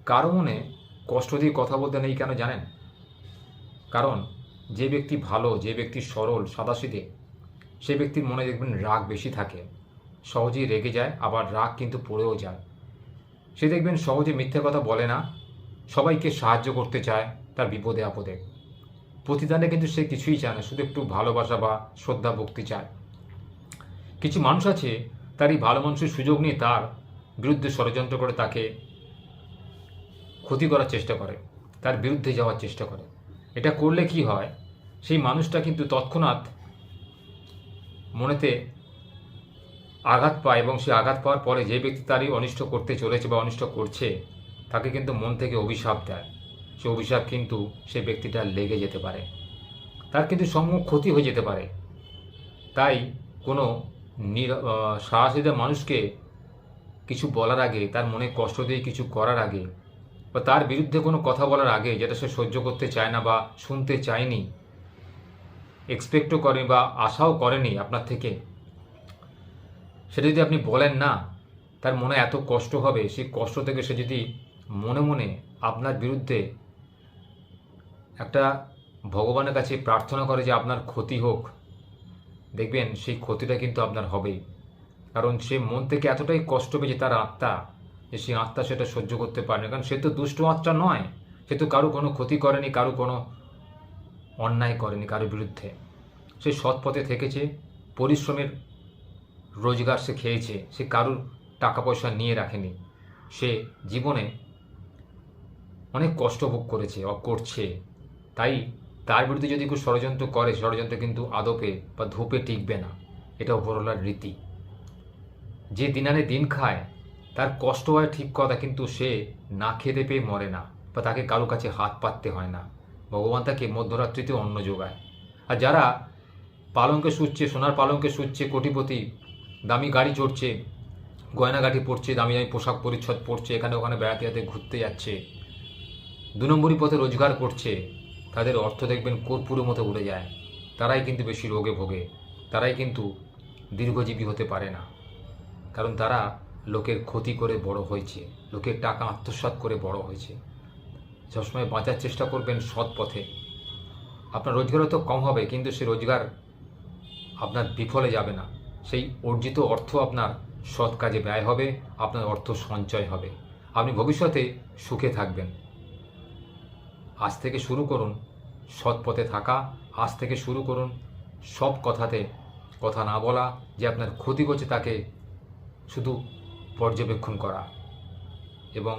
কারো মনে কষ্ট দিয়ে কথা বলতে নেই কেন জানেন? কারণ যে ব্যক্তি ভালো, যে ব্যক্তি সরল, সাদাসিধে, সে ব্যক্তির মনে দেখবেন রাগ বেশি থাকে। সহজেই রেগে যায়, আবার রাগ কিন্তু পড়েও যায়। সে দেখবেন সহজে মিথ্যে কথা বলে না, সবাইকে সাহায্য করতে চায় তার বিপদে আপদে। প্রতিদানে কিন্তু সে কিছুই চায় না, শুধু একটু ভালোবাসা বা শ্রদ্ধা ভক্তি চায়। কিছু মানুষ আছে তার এই ভালো মানুষের সুযোগ নিয়ে তার বিরুদ্ধে ষড়যন্ত্র করে তাকে ক্ষতি করার চেষ্টা করে, তার বিরুদ্ধে যাওয়ার চেষ্টা করে। এটা করলে কি হয়, সেই মানুষটা কিন্তু তৎক্ষণাৎ মনেতে আঘাত পায় এবং সে আঘাত পাওয়ার পরে যে ব্যক্তি তারই অনিষ্ট করতে চলেছে বা অনিষ্ট করছে তাকে কিন্তু মন থেকে অভিশাপ দেয়। সে অভিশাপ কিন্তু সে ব্যক্তিটা লেগে যেতে পারে, তার কিন্তু সম্মুখ ক্ষতি হয়ে যেতে পারে। তাই কোনো সাহসীদের মানুষকে কিছু বলার আগে, তার মনে কষ্ট দিয়ে কিছু করার আগে, বা তার বিরুদ্ধে কোনো কথা বলার আগে যেটা সে সহ্য করতে চায় না বা শুনতে চায়নি, এক্সপেক্টও করেনি বা আশাও করেনি আপনার থেকে, সেটা যদি আপনি বলেন না, তার মনে এত কষ্ট হবে। সেই কষ্ট থেকে সে যদি মনে মনে আপনার বিরুদ্ধে একটা ভগবানের কাছে প্রার্থনা করে যে আপনার ক্ষতি হোক, দেখবেন সেই ক্ষতিটা কিন্তু আপনার হবেই। কারণ সে মন থেকে এতটাই কষ্ট পেয়েছে তার আত্মা, যে সেই আত্মা সেটা সহ্য করতে পারে না। কারণ সে তো দুষ্ট আত্মা নয়, সে তো কারো কোনো ক্ষতি করেনি, কারো কোনো অন্যায় করেনি কারোর বিরুদ্ধে। সে সৎ পথে থেকেছে, পরিশ্রমের রোজগার সে খেয়েছে, সে কারুর টাকা পয়সা নিয়ে রাখেনি। সে জীবনে অনেক কষ্ট ভোগ করেছে, করছে। তাই তার বিরুদ্ধে যদি কেউ ষড়যন্ত্র করে, ষড়যন্ত্র কিন্তু আদপে বা ধূপে টিকবে না। এটা উপরওয়ালার রীতি। যে দিন আনে দিন খায়, তার কষ্ট হয় ঠিক কথা, কিন্তু সে না খেতে পেয়ে মরে না, বা তাকে কারো কাছে হাত পাততে হয় না। ভগবান তাকে মধ্যরাত্রিতে অন্ন যোগায়। আর যারা পালঙ্কে শুচ্ছে, সোনার পালঙ্কে শুচ্ছে, কোটিপতি, দামি গাড়ি চড়ছে, গয়নাগাটি পরছে, দামি দামি পোশাক পরিচ্ছদ পরছে, এখানে ওখানে বেড়াতে যেতে ঘুরতে যাচ্ছে, 2 নম্বরই পথে রোজগার করছে, তাদের অর্থ দেখবেন কর্পূরের মতো উড়ে যায়। তারাই কিন্তু বেশি রোগে ভোগে, তারাই কিন্তু দীর্ঘজীবী হতে পারে না। কারণ তারা লোকের ক্ষতি করে বড় হয়েছে, লোকের টাকা আত্মসাৎ করে বড় হয়েছে। সবসময় বাঁচার চেষ্টা করবেন সৎ পথে। আপনার রোজগার হয়তো কম হবে, কিন্তু সে রোজগার আপনার বিফলে যাবে না। সেই অর্জিত অর্থ আপনার সৎ কাজে ব্যয় হবে, আপনার অর্থ সঞ্চয় হবে, আপনি ভবিষ্যতে সুখে থাকবেন। আজ থেকে শুরু করুন সৎ পথে থাকা। আজ থেকে শুরু করুন সব কথাতে কথা না বলা, যে আপনার ক্ষতি করছে তাকে শুধু পর্যবেক্ষণ করা। এবং